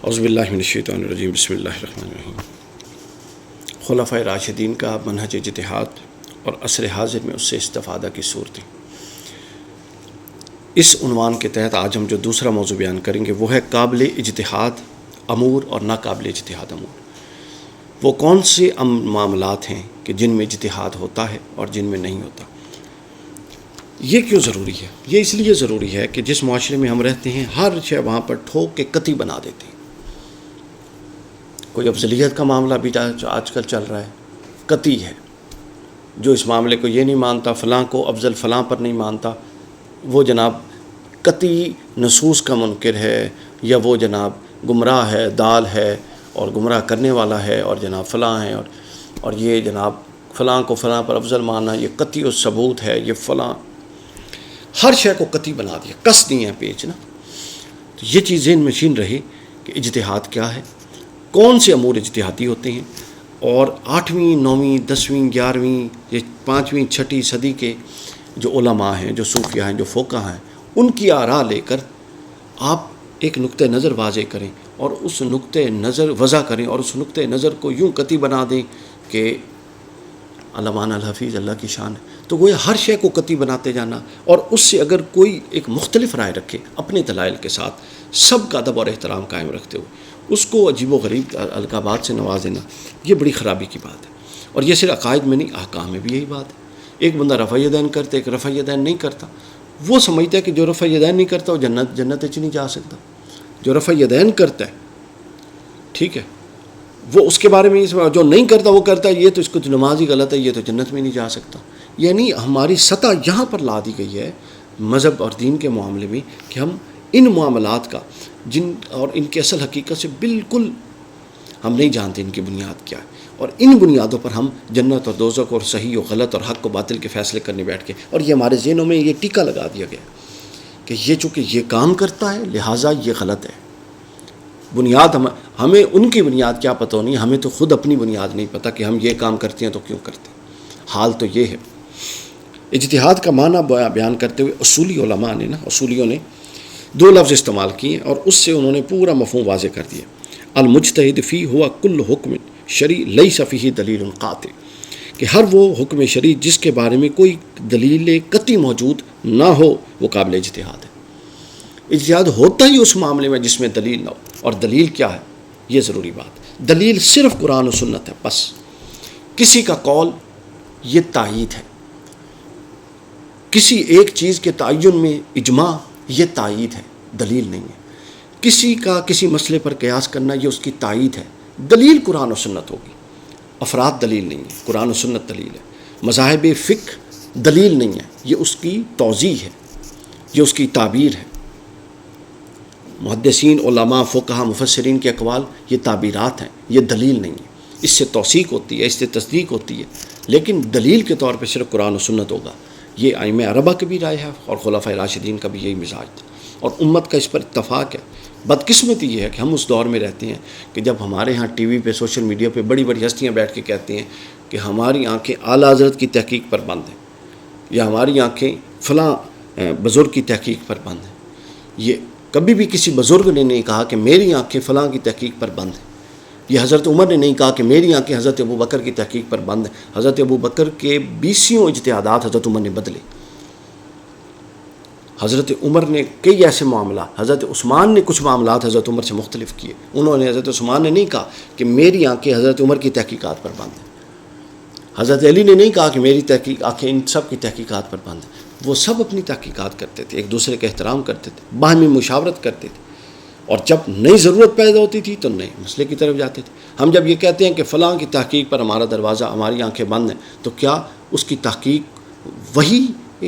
اعوذ باللہ من الشیطان الرجیم، بسم اللہ الرحمن الرحیم۔ خلفائے راشدین کا منہج اجتہاد اور عصر حاضر میں اس سے استفادہ کی صورتیں، اس عنوان کے تحت آج ہم جو دوسرا موضوع بیان کریں گے وہ ہے قابل اجتہاد امور اور ناقابل اجتہاد امور۔ وہ کون سے معاملات ہیں کہ جن میں اجتہاد ہوتا ہے اور جن میں نہیں ہوتا؟ یہ کیوں ضروری ہے؟ یہ اس لیے ضروری ہے کہ جس معاشرے میں ہم رہتے ہیں ہر شے وہاں پر ٹھوک کے قطعی بنا دیتے ہیں۔ کوئی افضلیت کا معاملہ بھی جو آج کل چل رہا ہے قطعی ہے، جو اس معاملے کو یہ نہیں مانتا، فلاں کو افضل فلاں پر نہیں مانتا، وہ جناب قطعی نصوص کا منکر ہے، یا وہ جناب گمراہ ہے، دال ہے اور گمراہ کرنے والا ہے، اور جناب فلاں ہے، اور یہ جناب فلاں کو فلاں پر افضل ماننا یہ قطعی و ثبوت ہے، یہ فلاں، ہر شے کو قطعی بنا دیا، کس نہیں ہے پیچ نا۔ تو یہ چیز ذہن نشین رہے کہ اجتہاد کیا ہے، کون سے امور اجتہادی ہوتے ہیں، اور 8ویں 9ویں 10ویں 11ویں یہ 5ویں 6ٹھی صدی کے جو علماء ہیں، جو صوفیاء ہیں، جو فقہاء ہیں، ان کی آراء لے کر آپ ایک نقطۂ نظر واضح کریں اور اس نقطۂ نظر وضع کریں، اور اس نقطۂ نظر کو یوں قطعی بنا دیں کہ علامہ الحفیظ اللہ کی شان ہے۔ تو وہ ہر شے کو قطعی بناتے جانا، اور اس سے اگر کوئی ایک مختلف رائے رکھے اپنے دلائل کے ساتھ، سب کا ادب اور احترام قائم رکھتے ہوئے اس کو عجیب و غریب القابات سے نواز دینا، یہ بڑی خرابی کی بات ہے۔ اور یہ صرف عقائد میں نہیں، احکام میں بھی یہی بات ہے۔ ایک بندہ رفع یدین کرتا ہے، ایک رفع یدین نہیں کرتا، وہ سمجھتا ہے کہ جو رفع یدین نہیں کرتا وہ جنت اچ نہیں جا سکتا، جو رفع یدین کرتا ہے ٹھیک ہے وہ اس کے بارے میں جو نہیں کرتا وہ کرتا ہے، یہ تو اس کو نماز ہی غلط ہے، یہ تو جنت میں نہیں جا سکتا۔ یعنی ہماری سطح یہاں پر لا دی گئی ہے مذہب اور دین کے معاملے میں کہ ہم ان معاملات کا جن اور ان کی اصل حقیقت سے بالکل ہم نہیں جانتے ان کی بنیاد کیا ہے، اور ان بنیادوں پر ہم جنت اور دوزخ اور صحیح و غلط اور حق و باطل کے فیصلے کرنے بیٹھ کے، اور یہ ہمارے ذہنوں میں یہ ٹیکا لگا دیا گیا کہ یہ چونکہ یہ کام کرتا ہے لہٰذا یہ غلط ہے۔ بنیاد ہمیں ان کی بنیاد کیا پتہ نہیں، ہمیں تو خود اپنی بنیاد نہیں پتہ کہ ہم یہ کام کرتے ہیں تو کیوں کرتے ہیں۔ حال تو یہ ہے۔ اجتہاد کا معنی بیان کرتے ہوئے اصولی علماء نے اصولیوں نے 2 لفظ استعمال کیے اور اس سے انہوں نے پورا مفہوم واضح کر دیا۔ المجتہد فی ہوا کل حکم شرعی لیس فیہ دلیل قاطع، کہ ہر وہ حکم شرعی جس کے بارے میں کوئی دلیل قطعی موجود نہ ہو وہ قابل اجتہاد ہے۔ اجتہاد ہوتا ہی اس معاملے میں جس میں دلیل نہ ہو، اور دلیل کیا ہے یہ ضروری بات۔ دلیل صرف قرآن و سنت ہے بس۔ کسی کا قول یہ تائید ہے، کسی ایک چیز کے تعین میں اجماع یہ تائید ہے، دلیل نہیں ہے۔ کسی کا کسی مسئلے پر قیاس کرنا یہ اس کی تائید ہے، دلیل قرآن و سنت ہوگی۔ افراد دلیل نہیں ہے، قرآن و سنت دلیل ہے۔ مذاہب فقہ دلیل نہیں ہے، یہ اس کی توضیح ہے، یہ اس کی تعبیر ہے۔ محدثین، علماء، فقہاء، مفسرین کے اقوال یہ تعبیرات ہیں، یہ دلیل نہیں ہے۔ اس سے توثیق ہوتی ہے، اس سے تصدیق ہوتی ہے، لیکن دلیل کے طور پہ صرف قرآن و سنت ہوگا۔ یہ ائمہ اربعہ کی بھی رائے ہے اور خلفائے راشدین کا بھی یہی مزاج تھا، اور امت کا اس پر اتفاق ہے۔ بدقسمتی یہ ہے کہ ہم اس دور میں رہتے ہیں کہ جب ہمارے ہاں ٹی وی پہ، سوشل میڈیا پہ بڑی بڑی ہستیاں بیٹھ کے کہتے ہیں کہ ہماری آنکھیں اعلیٰ حضرت کی تحقیق پر بند ہیں، یا ہماری آنکھیں فلاں بزرگ کی تحقیق پر بند ہیں۔ یہ کبھی بھی کسی بزرگ نے نہیں کہا کہ میری آنکھیں فلاں کی تحقیق پر بند ہیں۔ یہ حضرت عمر نے نہیں کہا کہ میری آنکھیں حضرت ابوبکر کی تحقیق پر بند ہیں۔ حضرت ابوبکر کے 20 اجتہادات حضرت عمر نے بدلے۔ حضرت عمر نے کئی ایسے معاملات، حضرت عثمان نے کچھ معاملات حضرت عمر سے مختلف کیے۔ انہوں نے، حضرت عثمان نے نہیں کہا کہ میری آنکھیں حضرت عمر کی تحقیقات پر بند ہیں۔ حضرت علی نے نہیں کہا کہ میری آنکھیں ان سب کی تحقیقات پر بند ہیں۔ وہ سب اپنی تحقیقات کرتے تھے، ایک دوسرے کا احترام کرتے تھے، باہمی مشاورت کرتے تھے، اور جب نئی ضرورت پیدا ہوتی تھی تو نئے مسئلے کی طرف جاتے تھے۔ ہم جب یہ کہتے ہیں کہ فلاں کی تحقیق پر ہمارا دروازہ، ہماری آنکھیں بند ہیں، تو کیا اس کی تحقیق وہی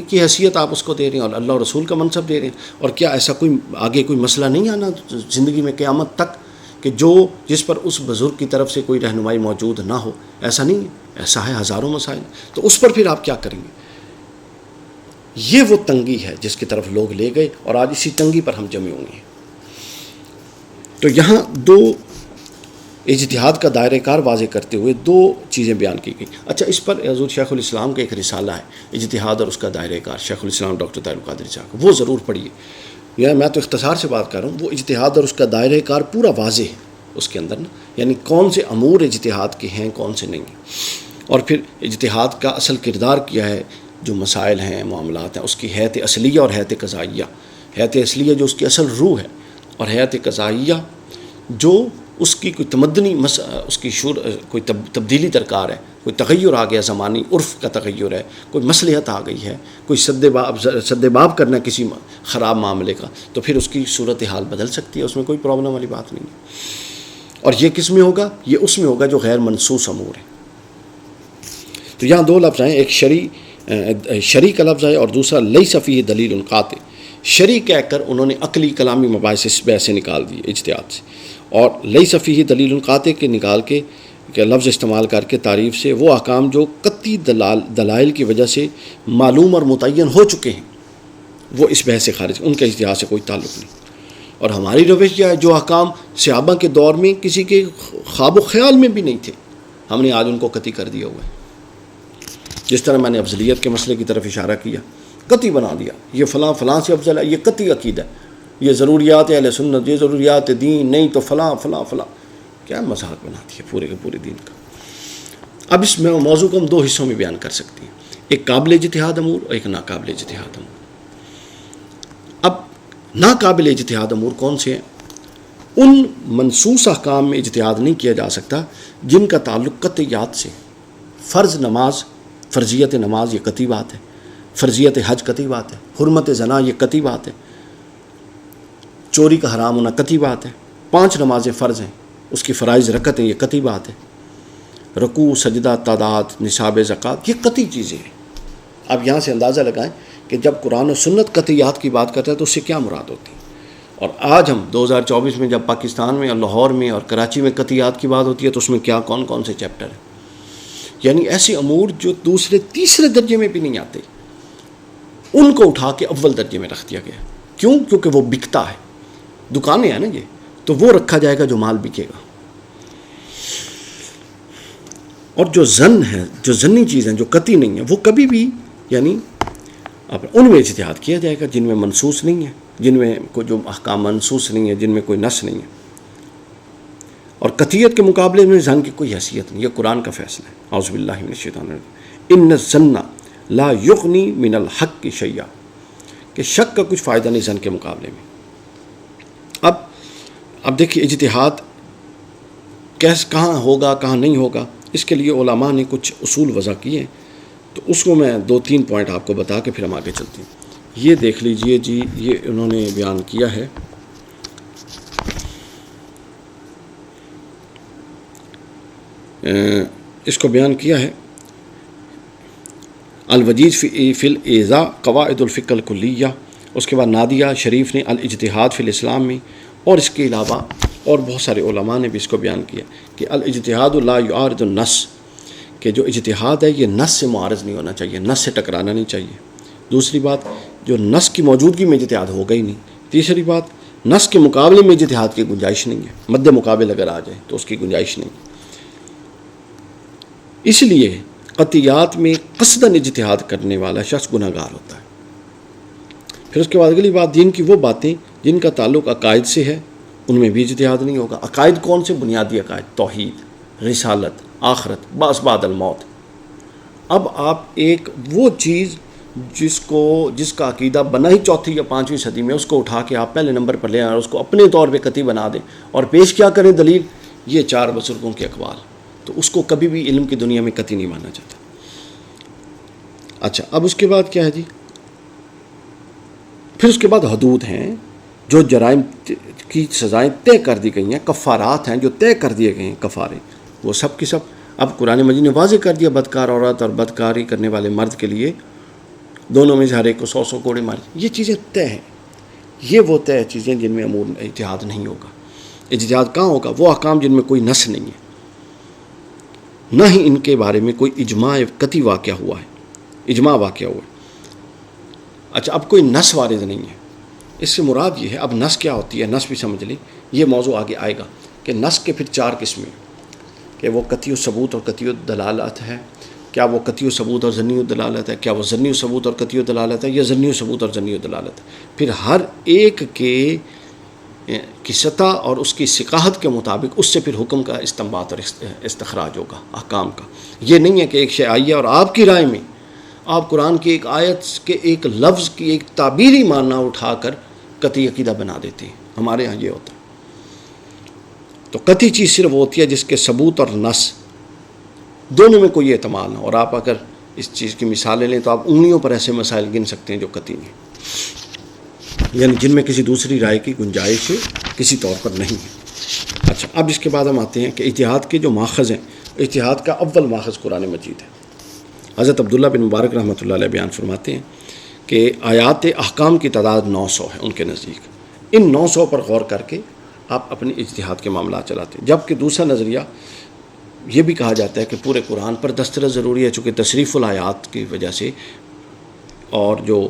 کی حیثیت آپ اس کو دے رہے ہیں اور اللہ اور رسول کا منصب دے رہے ہیں؟ اور کیا ایسا کوئی آگے کوئی مسئلہ نہیں آنا زندگی میں قیامت تک کہ جس پر اس بزرگ کی طرف سے کوئی رہنمائی موجود نہ ہو؟ ایسا نہیں ہے، ایسا ہے، ہزاروں مسائل۔ تو اس پر پھر آپ کیا کریں گے؟ یہ وہ تنگی ہے جس کی طرف لوگ لے گئے، اور آج اسی تنگی پر ہم جمے ہوئے ہیں۔ تو یہاں 2 اجتہاد کا دائرہ کار واضح کرتے ہوئے 2 چیزیں بیان کی گئی۔ اچھا، اس پر حضور شیخ الاسلام کا ایک رسالہ ہے، اجتہاد اور اس کا دائرہ کار، شیخ الاسلام ڈاکٹر طاہر القادری صاحب کا، وہ ضرور پڑھیے۔ یا میں تو اختصار سے بات کر رہا ہوں، وہ اجتہاد اور اس کا دائرہ کار پورا واضح ہے اس کے اندر نا، یعنی کون سے امور اجتہاد کے ہیں، کون سے نہیں ہیں، اور پھر اجتہاد کا اصل کردار کیا ہے، جو مسائل ہیں، معاملات ہیں، اس کی حیت اصلیہ اور حیت قضائیہ. حیت اصلیہ جو اس کی اصل روح ہے، اور حیت قضائیہ جو اس کی کوئی تمدنی اس کی کوئی تبدیلی درکار ہے، کوئی تغیر آ گیا، زمانی عرف کا تغیر ہے، کوئی مصلحت آ گئی ہے، کوئی سد باب کرنا کسی خراب معاملے کا، تو پھر اس کی صورتحال بدل سکتی ہے، اس میں کوئی پرابلم والی بات نہیں ہے. اور یہ کس میں ہوگا؟ یہ اس میں ہوگا جو غیر منصوص امور ہے. تو یہاں دو لفظ ہیں، ایک شرع کا لفظ ہے اور دوسرا لیس فیہ دلیل قاطع. شرع کہہ کر انہوں نے عقلی کلامی مباحث اس بحث سے نکال دیے اجتہاد سے، اور لیس فیہ دلیل قاطع کے نکال کے لفظ استعمال کر کے تعریف سے وہ احکام جو قطعی دلائل کی وجہ سے معلوم اور متعین ہو چکے ہیں، وہ اس بحث سے خارج، ان کے اجتہاد سے کوئی تعلق نہیں. اور ہماری روش کیا ہے، جو احکام صحابہ کے دور میں کسی کے خواب و خیال میں بھی نہیں تھے، ہم نے آج ان کو قطعی کر دیا ہوا ہے. جس طرح میں نے افضلیت کے مسئلے کی طرف اشارہ کیا، قطعی بنا دیا، یہ فلاں فلاں سے افضل ہے، یہ قطعی عقیدہ ہے، یہ ضروریات اہل سنت، یہ ضروریات دین، نہیں تو فلاں فلاں فلاں. کیا مذاق بناتی ہے پورے کے پورے دین کا. اب اس میں موضوع کو ہم دو حصوں میں بیان کر سکتے ہیں، ایک قابل اجتہاد امور اور ایک ناقابل اجتہاد امور. اب ناقابل اجتہاد امور کون سے ہیں؟ ان منصوص احکام میں اجتہاد نہیں کیا جا سکتا جن کا تعلق قطعیات سے. فرض نماز، فرضیت نماز، یہ قطعی بات ہے. فرضیت حج قطعی بات ہے. حرمت زنا یہ قطعی بات ہے. چوری کا حرام ہونا قطعی بات ہے. 5 نمازیں فرض ہیں، اس کی فرائض رکعتیں، یہ قطعی بات ہے. رکوع، سجدہ، تعداد، نصاب زکوٰۃ، یہ قطعی چیزیں ہیں. اب یہاں سے اندازہ لگائیں کہ جب قرآن و سنت قطعیات کی بات کرتا ہے تو اس سے کیا مراد ہوتی ہے. اور آج ہم 2024 میں جب پاکستان میں اور لاہور میں اور کراچی میں قطعیات کی بات ہوتی ہے تو اس میں کیا کون کون سے چیپٹر ہیں. یعنی ایسے امور جو دوسرے تیسرے درجے میں بھی نہیں آتے، ان کو اٹھا کے اول درجے میں رکھ دیا گیا. کیوں؟ کیونکہ وہ بکتا ہے. دکانیں ہیں نا یہ، تو وہ رکھا جائے گا جو مال بکے گا. اور جو زن ہے، جو زنی چیز ہیں، جو قطعی نہیں ہیں، وہ کبھی بھی یعنی ان میں اجتہاد کیا جائے گا جن میں منصوص نہیں ہے، جن میں کوئی جو احکام منصوص نہیں ہے، جن میں کوئی نص نہیں ہے. اور قطعیت کے مقابلے میں زن کی کوئی حیثیت نہیں. یہ قرآن کا فیصلہ ہے. اعوذ باللہ من الشیطان الرجیم. ان الظن لا یغنی من الحق شیئا، کہ شک کا کچھ فائدہ نہیں زن کے مقابلے میں. اب دیکھیے اجتہاد کہاں ہوگا، کہاں نہیں ہوگا، اس کے لیے علماء نے کچھ اصول وضع کیے ہیں. تو اس کو میں 2-3 پوائنٹ آپ کو بتا کے پھر ہم آگے چلتے ہیں. یہ دیکھ لیجئے جی، یہ انہوں نے بیان کیا ہے. اس کو بیان کیا ہے الوجیز فی الاعضاء قواعد الفقہ الکلیہ. اس کے بعد نادیہ شریف نے الاجتہاد فی الاسلام میں، اور اس کے علاوہ اور بہت سارے علماء نے بھی اس کو بیان کیا کہ الاجتہاد لا یعارض النص، کہ جو اجتہاد ہے یہ نص سے معارض نہیں ہونا چاہیے، نص سے ٹکرانا نہیں چاہیے. دوسری بات، جو نص کی موجودگی میں اجتہاد ہوگا ہی نہیں. تیسری بات، نص کے مقابلے میں اجتہاد کی گنجائش نہیں ہے. مد مقابل اگر آ جائے تو اس کی گنجائش نہیں. اس لیے قطعیات میں قصداً اجتہاد کرنے والا شخص گناہ گار ہوتا ہے. پھر اس کے بعد اگلی بات، دین کی وہ باتیں جن کا تعلق عقائد سے ہے ان میں بھی اجتہاد نہیں ہوگا. عقائد کون سے؟ بنیادی عقائد، توحید، رسالت، آخرت، بعث بعد الموت. اب آپ ایک وہ چیز جس کا عقیدہ بنا ہی 4 یا 5ویں صدی میں، اس کو اٹھا کے آپ پہلے نمبر پر لے آئیں اور اس کو اپنے طور پہ قطعی بنا دیں اور پیش کیا کریں دلیل، یہ 4 بزرگوں کے اقوال، تو اس کو کبھی بھی علم کی دنیا میں قطعی نہیں مانا جاتا. اچھا، اب اس کے بعد کیا ہے جی؟ پھر اس کے بعد حدود ہیں، جو جرائم کی سزائیں طے کر دی گئی ہیں، کفارات ہیں جو طے کر دیے گئے ہیں، کفارے، وہ سب کی سب اب قرآن مجید نے واضح کر دیا. بدکار عورت اور بدکاری کرنے والے مرد کے لیے دونوں میں سے ہر ایک کو 100 کوڑے مارے. یہ چیزیں طے ہیں. یہ وہ طے چیزیں جن میں امور اجتہاد نہیں ہوگا. اجتہاد کہاں ہوگا؟ وہ احکام جن میں کوئی نص نہیں ہے، نہ ہی ان کے بارے میں کوئی اجماع قطعی واقعہ ہوا ہے، اجماع واقعہ ہوا ہے. اچھا، اب کوئی نص وارد نہیں ہے. اس سے مراد یہ ہے، اب نص کیا ہوتی ہے، نص بھی سمجھ لیں. یہ موضوع آگے آئے گا کہ نص کے پھر 4 قسمیں، کہ وہ قطعی ثبوت اور قطعی دلالت ہے، کیا وہ قطعی ثبوت اور ظنی دلالت ہے، کیا وہ ظنی ثبوت اور قطعی دلالت ہے، یا ظنی ثبوت اور ظنی دلالت ہے. پھر ہر ایک کی سطح اور اس کی ثقاہت کے مطابق اس سے پھر حکم کا استنباط اور استخراج ہوگا احکام کا. یہ نہیں ہے کہ ایک شے آئی ہے اور آپ کی رائے میں آپ قرآن کی ایک آیت کے ایک لفظ کی ایک تعبیری معنی اٹھا کر قطعی عقیدہ بنا دیتے ہیں. ہمارے ہاں یہ ہوتا ہے. تو قطعی چیز صرف ہوتی ہے جس کے ثبوت اور نص دونوں میں کوئی احتمال نہ. اور آپ اگر اس چیز کی مثالیں لیں تو آپ انگلیوں پر ایسے مسائل گن سکتے ہیں جو قطعی ہیں، یعنی جن میں کسی دوسری رائے کی گنجائش کسی طور پر نہیں ہے. اچھا، اب اس کے بعد ہم آتے ہیں کہ اجتہاد کے جو ماخذ ہیں. اجتہاد کا اول ماخذ قرآن مجید ہے. حضرت عبداللہ بن مبارک رحمۃ اللہ علیہ بیان فرماتے ہیں کہ آیات احکام کی تعداد 900 ہے ان کے نزدیک. ان 900 پر غور کر کے آپ اپنی اجتہاد کے معاملات چلاتے ہیں. جبکہ دوسرا نظریہ یہ بھی کہا جاتا ہے کہ پورے قرآن پر دسترس ضروری ہے، چونکہ تصریف الآیات کی وجہ سے اور جو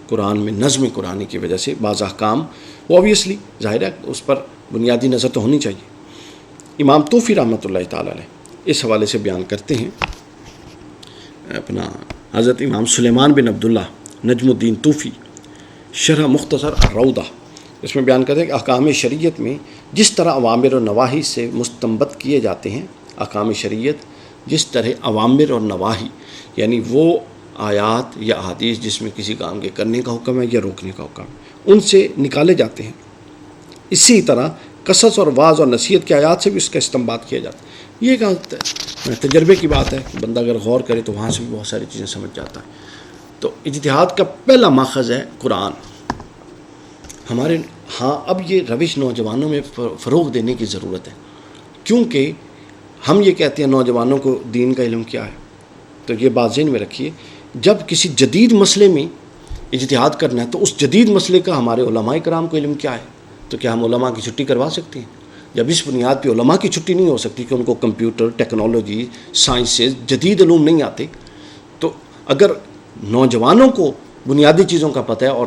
قرآن میں نظم قرآنی کی وجہ سے بعض احکام وہ اوبیسلی ظاہر ہے اس پر بنیادی نظر تو ہونی چاہیے. امام طوفی رحمۃ اللہ تعالیٰ علیہ اس حوالے سے بیان کرتے ہیں. اپنا حضرت امام سلیمان بن عبداللہ نجم الدین طوفی شرح مختصر الروضہ اس میں بیان کرتے ہیں کہ احکام شریعت میں جس طرح اوامر اور نواہی سے مستنبط کیے جاتے ہیں، احکام شریعت جس طرح اوامر اور نواہی یعنی وہ آیات یا احادیث جس میں کسی کام کے کرنے کا حکم ہے یا روکنے کا حکم ہے ان سے نکالے جاتے ہیں، اسی طرح قصص اور وعظ اور نصیحت کی آیات سے بھی اس کا استنباط کیا جاتا ہے. یہ ایک تجربے کی بات ہے، بندہ اگر غور کرے تو وہاں سے بھی بہت ساری چیزیں سمجھ جاتا ہے. تو اجتہاد کا پہلا ماخذ ہے قرآن. ہمارے ہاں اب یہ روش نوجوانوں میں فروغ دینے کی ضرورت ہے، کیونکہ ہم یہ کہتے ہیں نوجوانوں کو دین کا علم کیا ہے. تو یہ بات ذہن میں رکھیے، جب کسی جدید مسئلے میں اجتہاد کرنا ہے تو اس جدید مسئلے کا ہمارے علماء کرام کو علم کیا ہے. تو کیا ہم علماء کی چھٹی کروا سکتے ہیں؟ جب اس بنیاد پہ علماء کی چھٹی نہیں ہو سکتی کہ ان کو کمپیوٹر، ٹیکنالوجی، سائنسز، جدید علوم نہیں آتے، تو اگر نوجوانوں کو بنیادی چیزوں کا پتہ ہے اور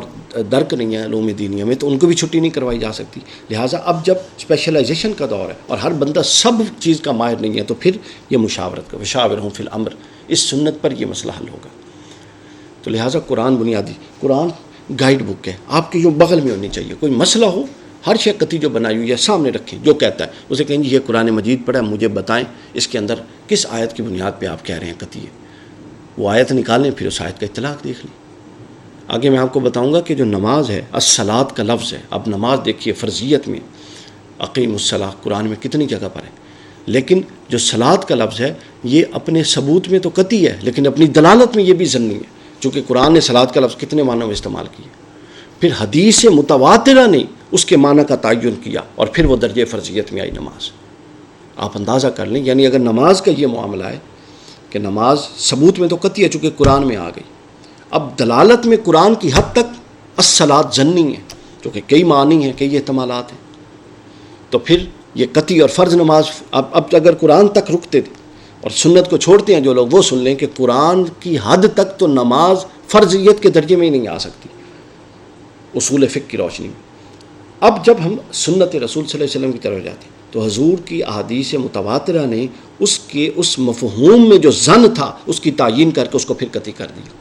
درک نہیں ہے علوم دینیہ میں تو ان کو بھی چھٹی نہیں کروائی جا سکتی. لہٰذا اب جب اسپیشلائزیشن کا دور ہے اور ہر بندہ سب چیز کا ماہر نہیں ہے تو پھر یہ مشاورت کا وشاورہم فی الامر، اس سنت پر یہ مسئلہ حل ہوگا. تو لہٰذا قرآن بنیادی، قرآن گائیڈ بک ہے، آپ کے یوں بغل میں ہونی چاہیے. کوئی مسئلہ ہو ہر شے قطعی جو بنائی ہوئی ہے سامنے رکھیں، جو کہتا ہے اسے کہیں جی یہ قرآن مجید پڑھا ہے، مجھے بتائیں اس کے اندر کس آیت کی بنیاد پہ آپ کہہ رہے ہیں قطعی ہے. وہ آیت نکالیں، پھر اس آیت کا اطلاق دیکھ لیں. آگے میں آپ کو بتاؤں گا کہ جو نماز ہے الصلاۃ کا لفظ ہے. اب نماز دیکھیے فرضیت میں اقیم الصلاۃ قرآن میں کتنی جگہ پر ہے، لیکن جو صلاۃ کا لفظ ہے یہ اپنے ثبوت میں تو قطعی ہے لیکن اپنی دلالت میں یہ بھی ظنی ہے، چونکہ قرآن نے صلاۃ کا لفظ کتنے معنوں میں استعمال کیا. پھر حدیث متواترہ نے اس کے معنی کا تعین کیا اور پھر وہ درجہ فرضیت میں آئی نماز. آپ اندازہ کر لیں، یعنی اگر نماز کا یہ معاملہ ہے کہ نماز ثبوت میں تو قطعی ہے چونکہ قرآن میں آ گئی، اب دلالت میں قرآن کی حد تک الصلاۃ ظنی ہے چونکہ کئی معنی ہیں، کئی احتمالات ہیں، تو پھر یہ قطعی اور فرض نماز اب اگر قرآن تک رکتے تھے اور سنت کو چھوڑتے ہیں جو لوگ، وہ سن لیں کہ قرآن کی حد تک تو نماز فرضیت کے درجے میں ہی نہیں آ سکتی اصول فقہ کی روشنی میں. اب جب ہم سنت رسول صلی اللہ علیہ وسلم کی طرف جاتے ہیں تو حضور کی احادیث متواترہ نے اس مفہوم میں جو ظن تھا اس کی تعیین کر کے اس کو پھر قطعی کر دیا.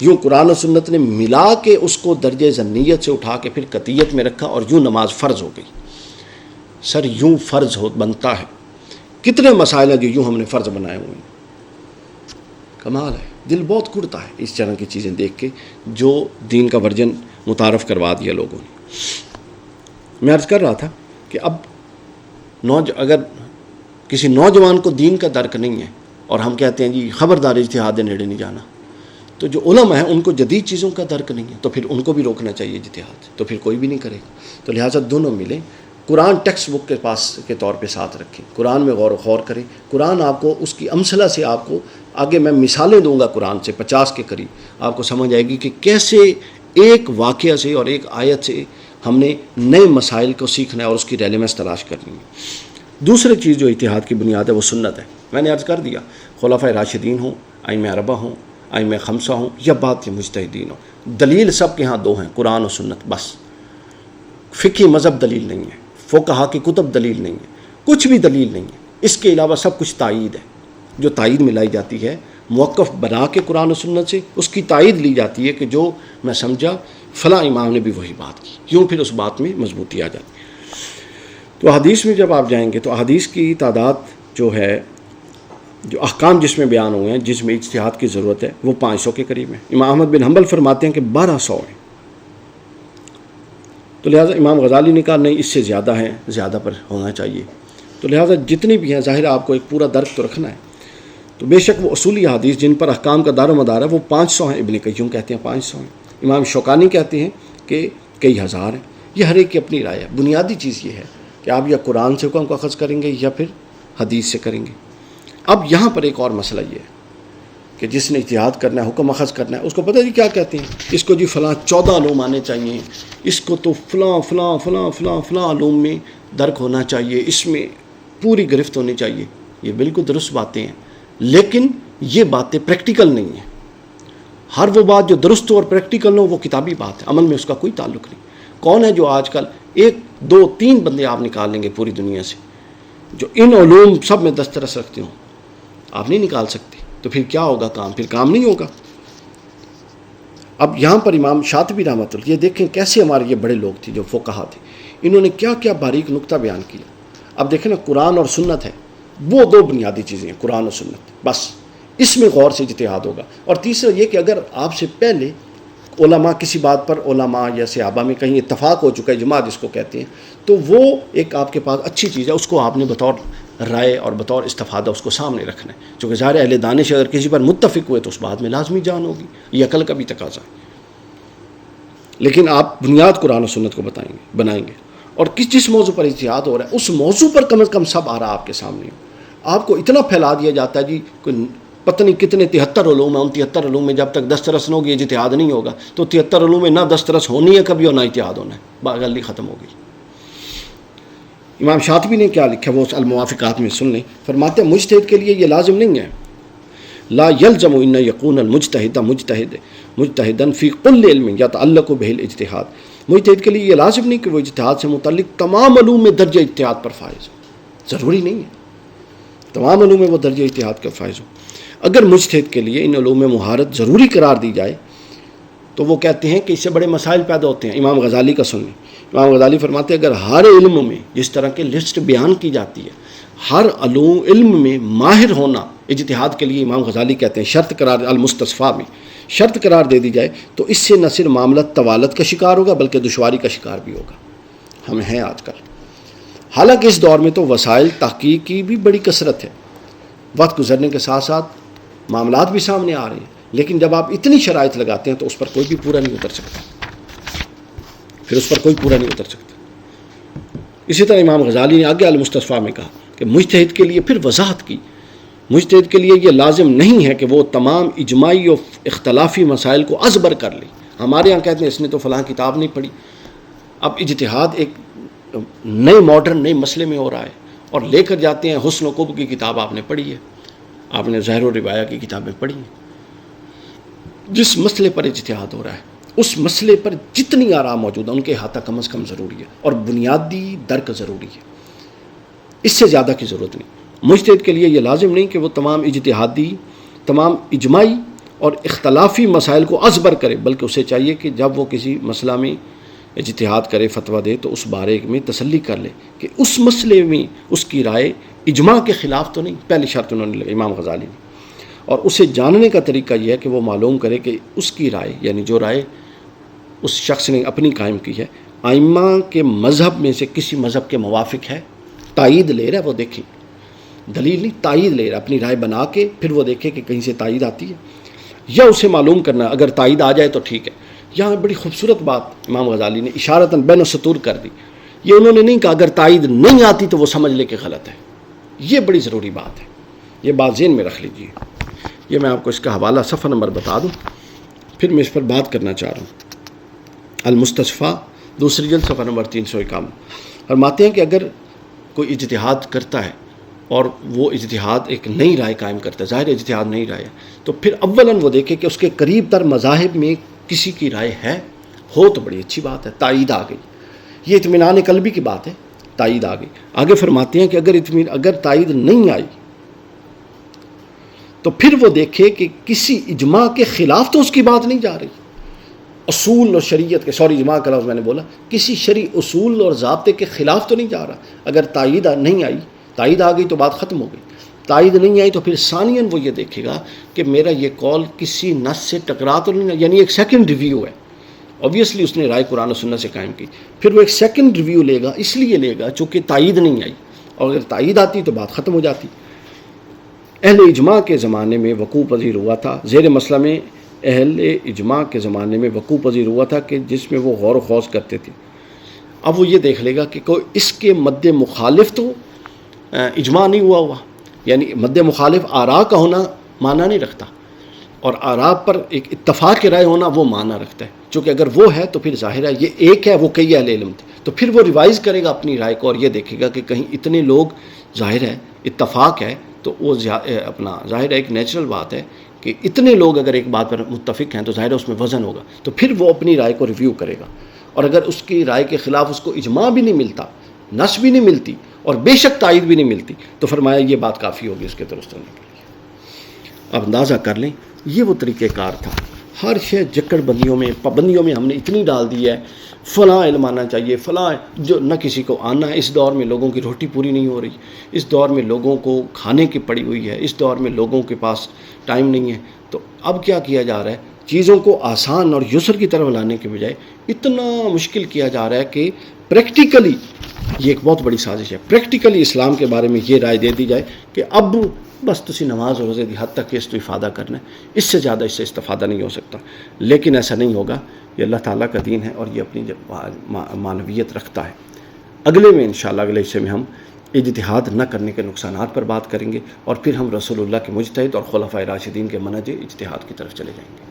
یوں قرآن و سنت نے ملا کے اس کو درجہ ظنیت سے اٹھا کے پھر قطعیت میں رکھا اور یوں نماز فرض ہو گئی. سر یوں فرض بنتا ہے، کتنے مسائل ہیں جو یوں ہم نے فرض بنائے ہوئے ہیں. کمال ہے، دل بہت کڑتا ہے اس طرح کی چیزیں دیکھ کے جو دین کا ورژن متعارف کروا دیا لوگوں نے. میں عرض کر رہا تھا کہ اب اگر کسی نوجوان کو دین کا درک نہیں ہے اور ہم کہتے ہیں جی خبردار اجتہاد کے نیڑے نہیں جانا، تو جو علماء ہیں ان کو جدید چیزوں کا درک نہیں ہے تو پھر ان کو بھی روکنا چاہیے اجتہاد، تو پھر کوئی بھی نہیں کرے گا. تو لہٰذا دونوں ملیں. قرآن ٹیکسٹ بک کے پاس کے طور پہ ساتھ رکھیں، قرآن میں غور و خوض کریں. قرآن آپ کو اس کی امثلہ سے آپ کو آگے میں مثالیں دوں گا قرآن سے 50 کے قریب، آپ کو سمجھ آئے گی کہ کیسے ایک واقعہ سے اور ایک آیت سے ہم نے نئے مسائل کو سیکھنا ہے اور اس کی ریلیونس تلاش کرنی ہے. دوسری چیز جو اتحاد کی بنیاد ہے وہ سنت ہے. میں نے عرض کر دیا خلفائے راشدین ہوں، ائمہ اربعہ ہوں، ائمہ خمسہ ہوں یا بعد کے مجتہدین ہوں، دلیل سب کے ہاں دو ہیں، قرآن و سنت بس. فقہی مذہب دلیل نہیں ہے، فقہا کی کتب دلیل نہیں ہے، کچھ بھی دلیل نہیں ہے. اس کے علاوہ سب کچھ تائید ہے. جو تائید میں لائی جاتی ہے موقف بنا کے قرآن و سنت سے اس کی تائید لی جاتی ہے کہ جو میں سمجھا فلاں امام نے بھی وہی بات کی، کیوں پھر اس بات میں مضبوطی آ جاتی ہے۔ تو حدیث میں جب آپ جائیں گے تو حدیث کی تعداد جو ہے، جو احکام جس میں بیان ہوئے ہیں جس میں اجتہاد کی ضرورت ہے، وہ 500 کے قریب ہیں۔ امام احمد بن حنبل فرماتے ہیں کہ 1200 ہیں، تو لہٰذا امام غزالی نے کہا نہیں اس سے زیادہ ہیں، زیادہ پر ہونا چاہیے۔ تو لہٰذا جتنی بھی ہیں ظاہر آپ کو ایک پورا درک تو رکھنا ہے، تو بے شک وہ اصولی حدیث جن پر احکام کا دار و مدار ہے وہ 500 ہیں۔ ابن قیم کہتے ہیں 500 ہیں، امام شوکانی کہتے ہیں کہ کئی ہزار ہیں۔ یہ ہر ایک کی اپنی رائے ہے۔ بنیادی چیز یہ ہے کہ آپ یا قرآن سے حکم کو اخذ کریں گے یا پھر حدیث سے کریں گے۔ اب یہاں پر ایک اور مسئلہ یہ ہے کہ جس نے اجتہاد کرنا ہے، حکم اخذ کرنا ہے، اس کو پتہ جی کیا کہتے ہیں، اس کو جی فلاں 14 علوم آنے چاہیے، اس کو تو فلاں فلاں فلاں فلاں فلاں علوم میں درک ہونا چاہیے، اس میں پوری گرفت ہونی چاہیے۔ یہ بالکل درست باتیں ہیں، لیکن یہ باتیں پریکٹیکل نہیں ہیں۔ ہر وہ بات جو درست ہو اور پریکٹیکل ہو وہ کتابی بات ہے، عمل میں اس کا کوئی تعلق نہیں۔ کون ہے جو آج کل 1 2 3 بندے آپ نکال لیں گے پوری دنیا سے جو ان علوم سب میں دسترس رکھتے ہوں؟ آپ نہیں نکال سکتے۔ تو پھر کیا ہوگا کام؟ پھر کام نہیں ہوگا۔ اب یہاں پر امام شاطبی رحمۃ اللہ، یہ دیکھیں کیسے ہمارے یہ بڑے لوگ تھے جو فقہا تھے، انہوں نے کیا کیا باریک نقطہ بیان کیا۔ اب دیکھیں نا، قرآن اور سنت ہے، وہ 2 بنیادی چیزیں ہیں، قرآن اور سنت، بس اس میں غور سے اجتہاد ہوگا۔ اور تیسرا یہ کہ اگر آپ سے پہلے علماء کسی بات پر، علماء یا صحابہ میں کہیں اتفاق ہو چکا ہے، اجماع جس کو کہتے ہیں، تو وہ ایک آپ کے پاس اچھی چیز ہے، اس کو آپ نے بطور رائے اور بطور استفادہ اس کو سامنے رکھنا ہے، چونکہ ظاہر اہل دانش اگر کسی پر متفق ہوئے تو اس بات میں لازمی جان ہوگی، یہ عقل کا بھی تقاضا ہے۔ لیکن آپ بنیاد قرآن و سنت کو بنائیں گے، اور جس موضوع پر اجتہاد ہو رہا ہے اس موضوع پر کم از کم سب آ رہا آپ کے سامنے ہو۔ آپ کو اتنا پھیلا دیا جاتا ہے جی کوئی پتہ نہیں کتنے 73 علوم ہیں، ان 73 علوم میں جب تک دسترس نہ ہوگی اجتہاد نہیں ہوگا، تو 73 علوم میں نہ دسترس ہونی ہے کبھی اور نہ اجتہاد ہونا ہے، باغلی ختم ہو گئی۔ امام شاطبی نے کیا لکھا وہ الموافقات میں سن لیں، فرماتے ہیں مجتہد کے لیے یہ لازم نہیں ہے، لا یلزم ان یکون المجتہد مجتہدا فی کل علم یتعلق بہ الاجتہاد، مجتہد کے لیے یہ لازم نہیں کہ وہ اجتہاد سے متعلق تمام علوم میں درجہ اجتہاد پر فائز ہو، ضروری نہیں ہے تمام علوم میں وہ درجہ اجتہاد کا فائز ہو۔ اگر مجتہد کے لیے ان علوم میں مہارت ضروری قرار دی جائے تو وہ کہتے ہیں کہ اس سے بڑے مسائل پیدا ہوتے ہیں۔ امام غزالی کا سنیں، امام غزالی فرماتے ہیں اگر ہر علم میں جس طرح کے لسٹ بیان کی جاتی ہے، ہر علم میں ماہر ہونا اجتہاد کے لیے، امام غزالی کہتے ہیں شرط قرار، المستصفیٰ میں شرط قرار دے دی جائے تو اس سے نہ صرف معاملہ طوالت کا شکار ہوگا بلکہ دشواری کا شکار بھی ہوگا۔ ہم ہیں آج کل، حالانکہ اس دور میں تو وسائل تحقیق کی بھی بڑی کثرت ہے، وقت گزرنے کے ساتھ ساتھ معاملات بھی سامنے آ رہے ہیں، لیکن جب آپ اتنی شرائط لگاتے ہیں تو اس پر کوئی بھی پورا نہیں اتر سکتا، پھر اس پر کوئی پورا نہیں اتر سکتا۔ اسی طرح امام غزالی نے آگے المستصفیٰ میں کہا کہ مجتہد کے لیے پھر وضاحت کی، مجتہد کے لیے یہ لازم نہیں ہے کہ وہ تمام اجماعی و اختلافی مسائل کو ازبر کر لے۔ ہمارے یہاں کہتے ہیں اس نے تو فلاں کتاب نہیں پڑھی۔ اب اجتہاد ایک نئے ماڈرن نئے مسئلے میں ہو رہا ہے اور لے کر جاتے ہیں حسن و قبح کی کتاب آپ نے پڑھی ہے، آپ نے ظاہر و روایہ کی کتابیں پڑھی ہیں۔ جس مسئلے پر اجتہاد ہو رہا ہے اس مسئلے پر جتنی آراء موجود ہیں ان کے احاطہ کم از کم ضروری ہے اور بنیادی درک ضروری ہے، اس سے زیادہ کی ضرورت نہیں۔ مجتہد کے لیے یہ لازم نہیں کہ وہ تمام اجماعی اور اختلافی مسائل کو ازبر کرے، بلکہ اسے چاہیے کہ جب وہ کسی مسئلہ میں اجتہاد کرے، فتویٰ دے، تو اس بارے میں تسلی کر لے کہ اس مسئلے میں اس کی رائے اجماع کے خلاف تو نہیں۔ پہلی شرط انہوں نے لگائی امام غزالی نے، اور اسے جاننے کا طریقہ یہ ہے کہ وہ معلوم کرے کہ اس کی رائے، یعنی جو رائے اس شخص نے اپنی قائم کی ہے، ائمہ کے مذہب میں سے کسی مذہب کے موافق ہے، تائید لے رہا ہے، وہ دیکھیں، دلیل نہیں، تائید لے رہا ہے، اپنی رائے بنا کے پھر وہ دیکھے کہ کہیں سے تائید آتی ہے، یا اسے معلوم کرنا اگر تائید آ جائے تو ٹھیک ہے۔ یہاں بڑی خوبصورت بات امام غزالی نے اشارتاً بین السطور کر دی، یہ انہوں نے نہیں کہا اگر تائید نہیں آتی تو وہ سمجھ لے کہ غلط ہے، یہ بڑی ضروری بات ہے، یہ بات ذہن میں رکھ لیجیے۔ یہ میں آپ کو اس کا حوالہ صفحہ نمبر بتا دوں، پھر میں اس پر بات کرنا چاہ رہا ہوں۔ المستصفیٰ دوسری جلد صفحہ نمبر 351 فرماتے ہیں کہ اگر کوئی اجتہاد کرتا ہے اور وہ اجتہاد ایک نئی رائے قائم کرتا ہے، ظاہر اجتہاد نئی رائے ہے، تو پھر اولاً وہ دیکھے کہ اس کے قریب تر مذاہب میں کسی کی رائے ہے، ہو تو بڑی اچھی بات ہے، تائید آ گئی، یہ اطمینان قلبی کی بات ہے، تائید آ گئی۔ آگے فرماتے ہیں کہ اگر تائید نہیں آئی تو پھر وہ دیکھے کہ کسی اجماع کے خلاف تو اس کی بات نہیں جا رہی، اصول اور شریعت کے، اجماع کا لفظ میں نے بولا، کسی شرعی اصول اور ضابطے کے خلاف تو نہیں جا رہا۔ اگر تائید نہیں آئی، تائید آ گئی تو بات ختم ہو گئی، تائید نہیں آئی تو پھر ثانیاً وہ یہ دیکھے گا کہ میرا یہ قول کسی نص سے ٹکرا تو نہیں، یعنی ایک سیکنڈ ریویو ہے۔ اوبویسلی اس نے رائے قرآن و سنت سے قائم کی، پھر وہ ایک سیکنڈ ریویو لے گا، اس لیے لے گا چونکہ تائید نہیں آئی، اور اگر تائید آتی تو بات ختم ہو جاتی۔ اہل اجماع کے زمانے میں وقوع پذیر ہوا تھا، زیر مسئلہ میں اہل اجماع کے زمانے میں وقوع پذیر ہوا تھا کہ جس میں وہ غور و خوض کرتے تھے۔ اب وہ یہ دیکھ لے گا کہ کوئی اس کے مد مخالف تو اجماع نہیں ہوا، یعنی مد مخالف آراء کا ہونا معنی نہیں رکھتا، اور آراء پر ایک اتفاق کی رائے ہونا وہ معنی رکھتا ہے، چونکہ اگر وہ ہے تو پھر ظاہر ہے یہ ایک ہے، وہ کئی اہل علم تھے، تو پھر وہ ریوائز کرے گا اپنی رائے کو، اور یہ دیکھے گا کہ کہیں اتنے لوگ، ظاہر ہے اتفاق ہے تو وہ اپنا ظاہر ہے، ایک نیچرل بات ہے کہ اتنے لوگ اگر ایک بات پر متفق ہیں تو ظاہر ہے اس میں وزن ہوگا، تو پھر وہ اپنی رائے کو ریویو کرے گا، اور اگر اس کی رائے کے خلاف اس کو اجماع بھی نہیں ملتا، نص بھی نہیں ملتی، اور بے شک تائید بھی نہیں ملتی، تو فرمایا یہ بات کافی ہوگی اس کے درست ہونے کے لیے۔ اب اندازہ کر لیں یہ وہ طریقہ کار تھا۔ ہر شے جکڑ بندیوں میں، پابندیوں میں ہم نے اتنی ڈال دی ہے، فلاں علم آنا چاہیے، فلاں جو نہ کسی کو آنا ہے۔ اس دور میں لوگوں کی روٹی پوری نہیں ہو رہی، اس دور میں لوگوں کو کھانے کی پڑی ہوئی ہے، اس دور میں لوگوں کے پاس ٹائم نہیں ہے، تو اب کیا کیا جا رہا ہے؟ چیزوں کو آسان اور یسر کی طرف لانے کے بجائے اتنا مشکل کیا جا رہا ہے کہ پریکٹیکلی یہ ایک بہت بڑی سازش ہے، پریکٹیکلی اسلام کے بارے میں یہ رائے دے دی جائے کہ اب بس تسی نماز اور روزے دی حد تک اس تو افادہ کرنا ہے، اس سے زیادہ اس سے استفادہ نہیں ہو سکتا۔ لیکن ایسا نہیں ہوگا، یہ اللہ تعالیٰ کا دین ہے اور یہ اپنی معنویت رکھتا ہے۔ اگلے میں انشاءاللہ اگلے حصے میں ہم اجتہاد نہ کرنے کے نقصانات پر بات کریں گے، اور پھر ہم رسول اللہ کے مجتہد اور خلفائے راشدین کے منہج اجتہاد کی طرف چلے جائیں گے۔